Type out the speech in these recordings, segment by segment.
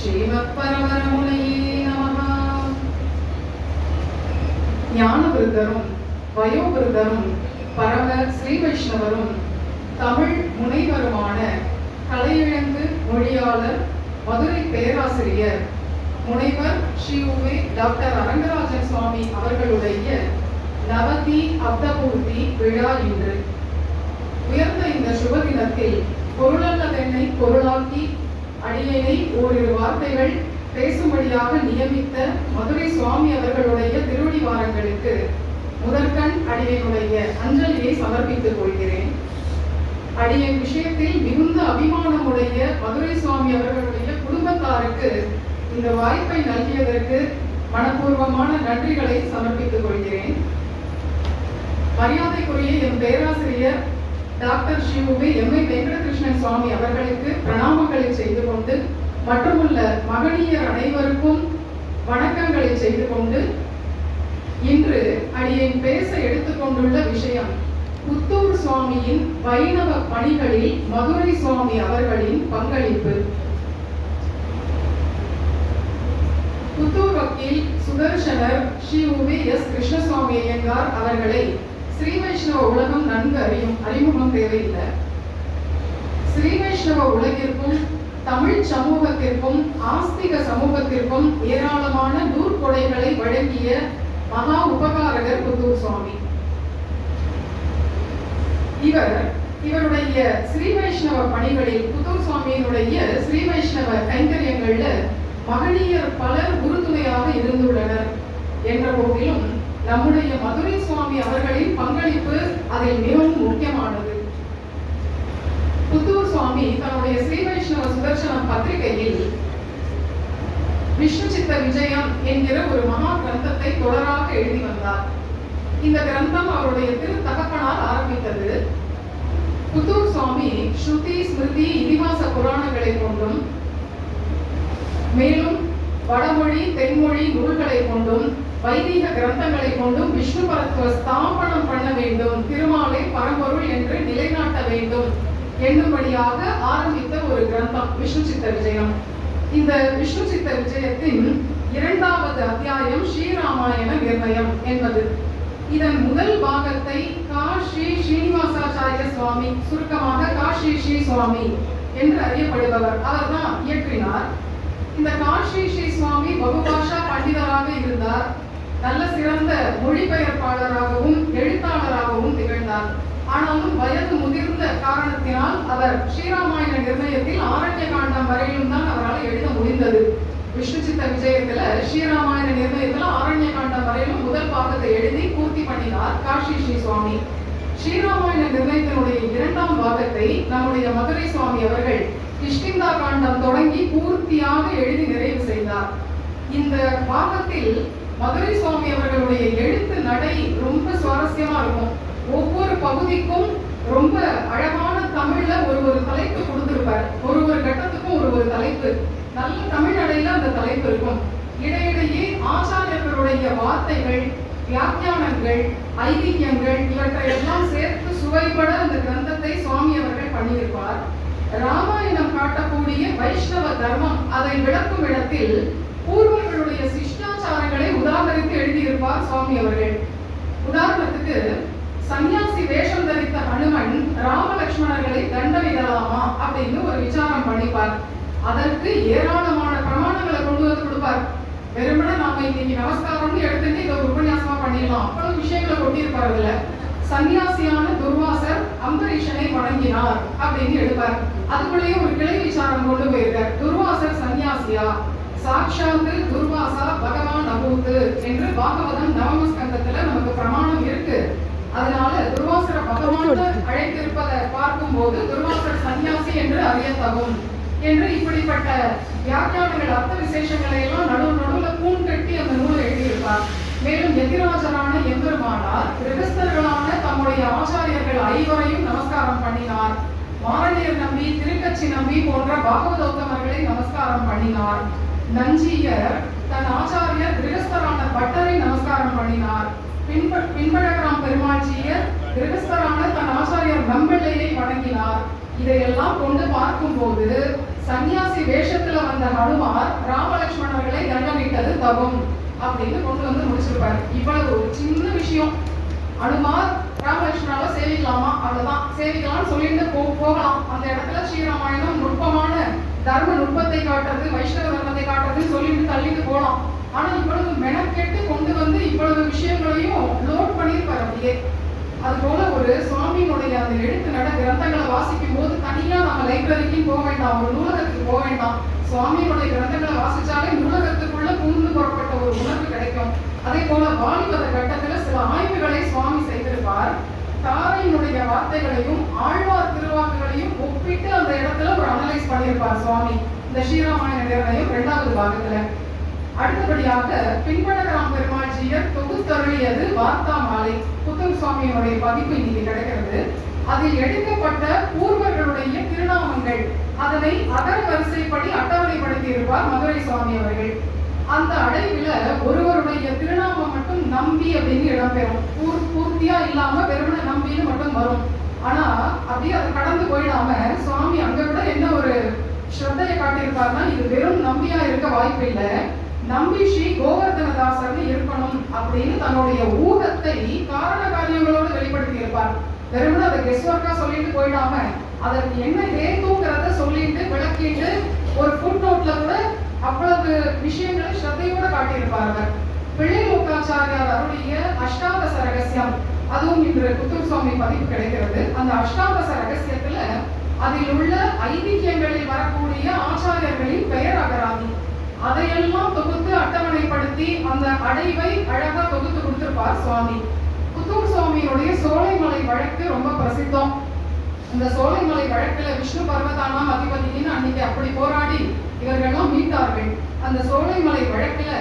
ஸ்ரீமத்பரமரமுனையே நமஹ. ஞானவிருத்தரும் வயோவிருத்தரும் பரம ஸ்ரீ வைஷ்ணவரும் தமிழ் முனைவருமான கலையிழந்து மொழியாளர் மதுரை பேராசிரியர் முனைவர் ஸ்ரீ உவே டாக்டர் அரங்கராஜன் சுவாமி அவர்களுடைய நவதி அப்தபூர்த்தி விழா இன்று. உயர்ந்த இந்த சுப தினத்தில் பொருளல்லதென்னை பொருளாக்கி அடியேனை ஓரிரு வார்த்தைகள் பேசும்படியாக நியமித்த மதுரை சுவாமி அவர்களுடைய திருவடிவாரங்களுக்கு முதற்கண் அடியனுடைய அஞ்சலியை சமர்ப்பித்துக் கொள்கிறேன். அடியன் விஷயத்தில் மிகுந்த அபிமானமுடைய மதுரை சுவாமி அவர்களுடைய குடும்பத்தாருக்கு இந்த வாய்ப்பை நல்கியதற்கு மனப்பூர்வமான நன்றிகளை சமர்ப்பித்துக் கொள்கிறேன். மரியாதைக்குரிய என் பேராசிரியர் டாக்டர் ஸ்ரீ உவே எம்.ஏ. வெங்கடகிருஷ்ணன் சுவாமி அவர்களுக்கு பிரணாமங்களை செய்து கொண்டு மற்றுமுள்ள மகனியர் அனைவருக்கும் வணக்கங்களை செய்து கொண்டு இன்று அடியேன் பேச எடுத்துக்கொண்டுள்ள விஷயம் புத்தூர் சுவாமியின் வைணவ பணிகளில் மதுரை சுவாமி அவர்களின் பங்களிப்பு. புத்தூர் வக்கீல் சுதர்சனர் ஸ்ரீ உவே எஸ். கிருஷ்ணசுவாமி ஐயங்கார் அவர்களை ஸ்ரீ வைஷ்ணவ உலகம் நன்கு அறிமுகம் தேவையில்லை. ஸ்ரீ வைஷ்ணவ உலகிற்கும் தமிழ் சமூகத்திற்கும் ஆஸ்திக சமூகத்திற்கும் ஏராளமான நூற்கொடைகளை வழங்கிய மகா உபகாரகர் புத்தூர் சுவாமி. இவருடைய ஸ்ரீ வைஷ்ணவ பணிகளில் புத்தூர் சுவாமியினுடைய ஸ்ரீ வைஷ்ணவ கைங்கரியங்கள்ல மகனியர் பலர் உறுதுணையாக இருந்துள்ளனர் என்ற போதிலும் நம்முடைய மதுரை சுவாமி அவர்களின் பங்களிப்பு அதில் மிகவும் முக்கியமானது. புத்தூர் சுவாமி தன்னுடைய ஸ்ரீ வைஷ்ணவ சுதர்சனம் பத்திரிகையில் விஷ்ணு சித்த விஜயம் என்கிற ஒரு மகா கிரந்தத்தை தொடராக எழுதி வந்தார். இந்த கிரந்தம் அவருடைய திரு தகப்பனால் ஆரம்பித்தது. புத்தூர் சுவாமி ஸ்ருதி ஸ்மிருதி இதிகாச புராணங்களை கொண்டும் மேலும் வடமொழி தென்மொழி நூல்களை கொண்டும் வைதிக கிரந்தங்களை கொண்டும் விஷ்ணு பரத்துவ ஸ்தாபனம் பண்ண வேண்டும், திருமாலை பரம்பொருள் என்று நிலைநாட்ட வேண்டும் என்னும்படியாக ஆரம்பித்த ஒரு கிரந்தம் விஷ்ணு சித்த விஜயம். இந்த விஷ்ணு சித்த விஜயத்தின் 2வது அத்தியாயம் ஸ்ரீராமாயண நிர்ணயம் என்பது. இதன் முதல் பாகத்தை காஷி ஸ்ரீனிவாசாச்சாரிய சுவாமி, சுருக்கமாக காஷி ஸ்ரீ சுவாமி என்று அறியப்படுபவர், அவர்தான் இயற்றினார். இந்த காஷி ஸ்ரீ சுவாமி பகுபாஷா பண்டிதராக இருந்தார். நல்ல சிறந்த மொழிபெயர்ப்பாளராகவும் எழுத்தாளராகவும் திகழ்ந்தார். ஆனாலும் வயது முதிர்ந்த காரணத்தினால் அவர் ஸ்ரீராமாயண நிர்ணயத்தில் ஆரண்ய காண்டம் வரையிலும் தான் அவரால் எழுத முடிந்தது. விஷ்ணு சித்த விஜயத்துல ஸ்ரீராமாயண நிர்ணயத்துல ஆரண்ய காண்டம் வரையிலும் முதல் பாகத்தை எழுதி பூர்த்தி பண்ணினார் காஷி ஸ்ரீ சுவாமி. ஸ்ரீராமாயண நிர்ணயத்தினுடைய 2ஆம் பாகத்தை நம்முடைய மதுரை சுவாமி அவர்கள் கிஷ்கிந்தா காண்டம் தொடங்கி பூர்த்தியாக எழுதி நிறைவு செய்தார். இந்த பாகத்தில் மதுரை சுவாமி அவர்களுடைய எழுத்து நடை ரொம்ப சுவாரஸ்யமா இருக்கும். ஒவ்வொரு பகுதிக்கும் ரொம்ப அழகான தமிழ்ல ஒரு தலைப்பு கொடுத்திருப்பார். ஒரு கட்டத்துக்கும் ஒரு தலைப்பு, நல்ல தமிழ் நடையில அந்த தலைப்பு இருக்கும். இடையிடையே ஆச்சாரியர்களுடைய வார்த்தைகள், வியாக்கியானங்கள், ஐதிஹ்யங்கள் இவற்றையெல்லாம் சேர்த்து சுவைபட அந்த கிரந்தத்தை சுவாமி அவர்கள் பண்ணியிருப்பார். ராமாயணம் காட்டக்கூடிய வைஷ்ணவ தர்மம் அதை விளக்கும் இடத்தில் பூர்வர்களுடைய சிஷ்டாச்சாரங்களை உதாகரித்து எழுதியிருப்பார் சுவாமி அவர்கள். உதாரணத்துக்கு, சன்னியாசி வேஷம் தரித்த ஹனுமன் ராமலட்சுமணர்களை தண்டமிடலாமா அப்படின்னு ஒரு விசாரம் பண்ணிப்பார். அதற்கு ஏராளமான பிரமாணங்களை கொண்டு வந்து கொடுப்பார். வெறுமனே நாம இன்னைக்கு நமஸ்காரம்னு எடுத்துட்டு இதை ஒரு உபன்யாசமா பண்ணிடலாம் அவ்வளவு விஷயங்களை கொட்டியிருப்பார். அதுல சன்னியாசியான துர்வாசர் அம்பரீஷனை வணங்கினார் அப்படின்னு எடுப்பார். அதுக்குள்ளேயே ஒரு கிளை விசாரம் கொண்டு போயிருக்கார். துர்வாசர் சன்னியாசியா, சாட்சாத்து துர்வாசா பகவான் அபூத்து என்று பாகவதம் நவமஸ்கந்தத்துல நமக்கு பிரமாணம் இருக்கு. அதனால துர்வாசர பகவான் அழைத்திருப்பதை பார்க்கும் போது துர்வாசர் சன்னியாசி என்று அறியத்தகும் என்று இப்படிப்பட்ட வியாக்கியானங்கள் அர்த்த விசேஷங்களை எல்லாம் நடுவுல கூண் கட்டி அந்த நூலை எழுதியிருப்பார். மேலும் எதிராஜரான எம்பெருமானார் கிரகஸ்தர்களான தம்முடைய ஆச்சாரியர்கள் 5வரையும் நமஸ்காரம் பண்ணினார். மாரணியர் நம்பி, திருக்கச்சி நம்பி போன்ற பாகவதோத்தமர்களை நமஸ்காரம் பண்ணினார். நஞ்சியர் தன் ஆச்சாரியர் கிரகஸ்தரான பட்டரை நமஸ்காரம் பண்ணினார். பின்பழகராம் பெருமாள்ஜியர் கிரகஸ்தரான தன் ஆச்சாரியர் நம்பிள்ளையை வணங்கினார். இதையெல்லாம் கொண்டு பார்க்கும் போது சன்னியாசி வேஷத்துல வந்த ஹனுமார் ராமலட்சுமணர்களை தண்டமிட்டது தகும் அப்படின்னு கொண்டு வந்து முடிச்சிருப்பாரு. இவ்வளவு ஒரு சின்ன விஷயம். ஹனுமார் ராமலட்சுமணால சேவிக்கலாமா, அவ்வளவுதான், சேவிக்கலாம்னு சொல்லிட்டு போகலாம். அந்த இடத்துல ஸ்ரீராமாயணம் நுட்பமான தர்ம நுட்பத்தை காட்டுறது, வைஷ்ணவ தர்மத்தை காட்டுறதுன்னு சொல்லிட்டு தள்ளிட்டு போகலாம். ஆனா இவ்வளவு மெனக்கெட்டு கொண்டு வந்து இவ்வளவு விஷயங்களையும் லோட் பண்ணியிருப்பாரு அப்படியே. அது போல ஒரு சுவாமியினுடைய அந்த எழுத்து நட கிரந்தங்களை வாசிக்கும் போது தனியா நம்ம லைப்ரரிக்கு போக வேண்டாம், ஒரு நூலகத்துக்கு போக வேண்டாம். சுவாமியினுடைய கிரந்தங்களை வாசிச்சாலே நூலகத்துக்குள்ள பூந்து புறப்பட்ட ஒரு உணர்வு கிடைக்கும். அதே போல வாலிபத கட்டத்துல சில ஆய்வுகளை சுவாமி செய்திருப்பார். தாரையினுடைய வார்த்தைகளையும் ஆழ்வார் திருவாக்குகளையும் ஒப்பிட்டு அந்த இடத்துல ஒரு அனலைஸ் பண்ணியிருப்பார் சுவாமி இந்த ஸ்ரீராமாயண நிர்ணயம் 2வது பாகத்துல. அடுத்தபடியாக பின்பழகராம் பெருமாள்ஜியர் தொகுத்தருளியது வார்த்தா மாலை புத்தூர் சுவாமியினுடைய பதிப்பு இன்னைக்கு கிடைக்கிறது. அதில் எடுக்கப்பட்ட பூர்வர்களுடைய திருநாமங்கள் அதனை அகர வரிசைப்படி அட்டவணைப்படுத்தி இருப்பார் மதுரை சுவாமி அவர்கள். அந்த அடைவுல ஒருவருடைய திருநாமம் மட்டும் நம்பி அப்படின்னு இடம்பெறும். பூர்த்தியா இல்லாம வெறுமன நம்பின்னு மட்டும் வரும். ஆனா அப்படியே அதை கடந்து போயிடாம சுவாமி அங்க விட என்ன ஒரு ஸ்ரத்தையை காட்டியிருப்பாருன்னா, இது வெறும் நம்பியா இருக்க வாய்ப்பு இல்லை, நம்பி ஸ்ரீ கோவர்தனதாசர்னு இருக்கணும் அப்படின்னு தன்னுடைய ஊகத்தை காரண காரியங்களோடு வெளிப்படுத்தி இருப்பார். வெறுமனே அதை கெஸ்வர்க்கா சொல்லிட்டு போயிடாம அதற்கு என்ன ஹேதுங்கிறத சொல்லிட்டு விளக்கிட்டு ஒரு ஃபுட் நோட்ல கூட அவ்வளவு விஷயங்களை ஸ்ரத்தையோட காட்டியிருப்பார். பிள்ளை லோகாச்சாரியார் அருளிய அஷ்டாதச ரகசியம், அதுவும் இன்று புத்தூர் சுவாமி பதிப்பு கிடைக்கிறது. அந்த அஷ்டாதச ரகசியத்துல அதில் உள்ள ஐதிக்கியங்களில் வரக்கூடிய ஆச்சாரியர்களின் பெயர் அகராதி அதையெல்லாம் தொகுத்து அட்டவணைப்படுத்தி அந்த அடைவை அழகா தொகுத்து கொடுத்திருப்பார் சுவாமி. புத்தூர் சுவாமியுடைய சோலைமலை வழக்கு ரொம்ப பிரசித்தம். இந்த சோலைமலை வழக்குல விஷ்ணு பர்வதானாம் அதிபதினு அன்னைக்கு அப்படி போராடி இவர்கள்லாம் மீட்டார்கள். அந்த சோலைமலை வழக்குல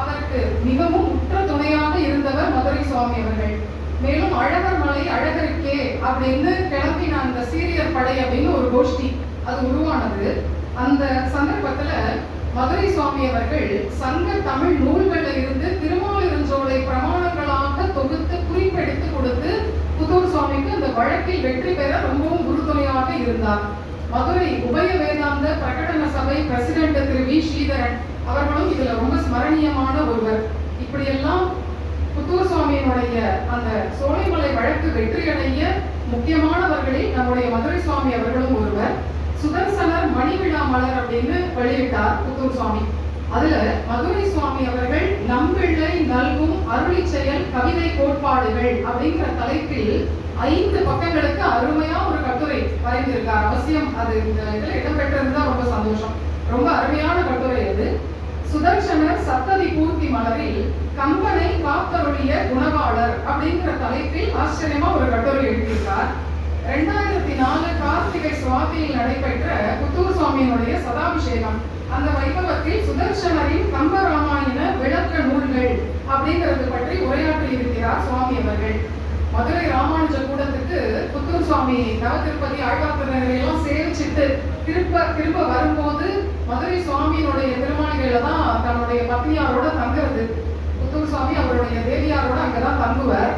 அவருக்கு மிகவும் உற்ற துணையாக இருந்தவர் மதுரை சுவாமி அவர்கள். மேலும் அழகர் மலை அழகருக்கே அப்படின்னு கிளம்பின அந்த சீரியர் படை அப்படின்னு ஒரு கோஷ்டி அது உருவானது. அந்த சந்தர்ப்பத்துல மதுரை சுவாமி அவர்கள் சங்க தமிழ் நூல்கள்ல இருந்து திருமாலிருஞ்சோலை பிரமாணங்களாக தொகுத்து குறிப்பெடுத்து கொடுத்து புத்தூர் சுவாமிக்கு அந்த வழக்கில் வெற்றி பெற ரொம்பவும் உறுதுணையாக இருந்தார். மதுரை உபய வேதாந்த பிரகடன சபை பிரசிடென்ட் திரு வி ஸ்ரீதரன் அவர்களும் இதுல ரொம்ப ஸ்மரணீயமான ஒருவர். இப்படியெல்லாம் புத்தூர் சுவாமியினுடைய அந்த சோலைமலை வழக்கு வெற்றியடைய முக்கியமானவர்களில் நம்முடைய மதுரை சுவாமி அவர்களும் ஒருவர். சுதர்சனர் மணிவிழா மலர் அப்படின்னு வெளியிட்டார் புத்தூர் சுவாமி. அதுல மதுரை சுவாமி அவர்கள் நம்பிள்ளை நல்கும் அருளி செயல் கவிதை கோட்பாடுகள் அப்படிங்கிற தலைப்பில் 5 பக்கங்களுக்கு அருமையா ஒரு கட்டுரை வரைந்திருக்கார். அவசியம் அது இந்த இதுல இடம்பெற்றிருந்தா ரொம்ப சந்தோஷம். ரொம்ப அருமையான கட்டுரை அது. சுதர்சனர் சத்ததி பூர்த்தி மலரில் கம்பனை காத்தருளிய குணவாளர் அப்படிங்கிற தலைப்பில் ஆச்சரியமா ஒரு கட்டுரை எழுதியிருக்கார். 2004 கார்த்திகை சுவாதியில் நடைபெற்ற புத்தூர் சுவாமியினுடைய சதாபிஷேகம் அந்த வைபவத்தில் சுதர்சனரின் கம்பராமாயண விளக்க நூல்கள் அப்படிங்கிறது பற்றி உரையாற்றி இருக்கிறார் சுவாமி அவர்கள். மதுரை ராமானுஜ கூடத்துக்கு புத்தூர் சுவாமி நவதிருப்பதி ஆழ்வார்த்திருநகரை எல்லாம் சேவிச்சுட்டு திரும்ப வரும்போது மதுரை சுவாமியினுடைய திருமாளிகையில தான் தன்னுடைய பத்னியாரோட தங்குறது. புத்தூர் சுவாமி அவருடைய தேவியாரோட அங்கதான் தங்குவார்.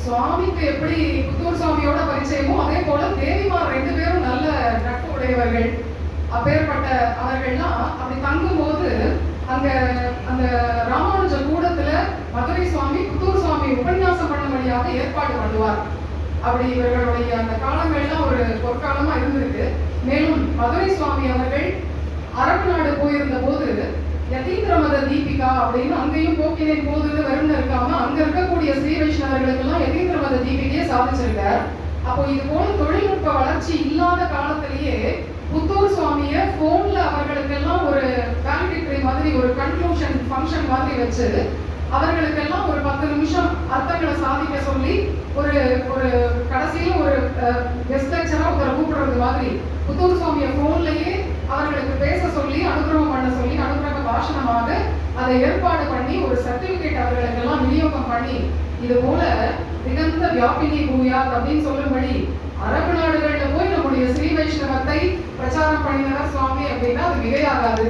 சுவாமிக்கு எப்படி புத்தூர் சுவாமியோட பரிச்சயமோ அதே போல தேவிமார் 2 பேரும் நல்ல நட்பு உடையவர்கள். அப்பேற்பட்ட அவர்கள்லாம் அப்படி தங்கும் போது அங்க அந்த ராமானுஜ கூடத்துல மதுரை சுவாமி புத்தூர் சுவாமி உபன்யாசம் பண்ணும்படியாக ஏற்பாடு பண்ணுவார். அப்படி இவர்களுடைய அந்த காலங்கள்லாம் ஒரு பொற்காலமா இருந்திருக்கு. மேலும் மதுரை சுவாமி அவர்கள் அரபு நாடு போயிருந்த போது யதீந்திர மத தீபிகா அப்படின்னு அங்கேயும் போக்கினேன் போதுன்னு வரும்னு இருக்காம அங்க இருக்கக்கூடிய ஸ்ரீ வைஷ்ணவர்களுக்கெல்லாம் யதீந்திர மத தீபிகையே சாதிச்சிருக்கார். அப்போ இது போல தொழில்நுட்ப வளர்ச்சி இல்லாத காலத்திலேயே புத்தூர் சுவாமிய போன்ல அவர்களுக்கெல்லாம் ஒரு வேலிடிட்டரி மாதிரி ஒரு கன்க்ளூஷன் ஃபங்க்ஷன் மாதிரி வச்சு அவர்களுக்கெல்லாம் ஒரு 10 நிமிஷம் அர்த்தங்களை சாதிக்க சொல்லி ஒரு ஒரு கடைசியில ஒரு கெஸ்ட் லெக்சரா ஒருத்தரை கூப்பிடுறது மாதிரி புத்தூர் சுவாமிய போன்லயே அவர்களுக்கு பேச சொல்லி அனுகிரகம் பண்ண சொல்லி அனுகிரக பாஷணமாக அதை ஏற்பாடு பண்ணி ஒரு சர்டிபிகேட் அவர்களுக்கெல்லாம் விநியோகம் பண்ணி இது போல திகந்த வியாபினி பூயாத் அப்படின்னு சொல்லும்படி அரபு நாடுகள்ல போய் நம்முடைய ஸ்ரீ வைஷ்ணவத்தை பிரச்சாரம் பண்ணினவர் சுவாமி அப்படின்னா அது மிகையாகாது.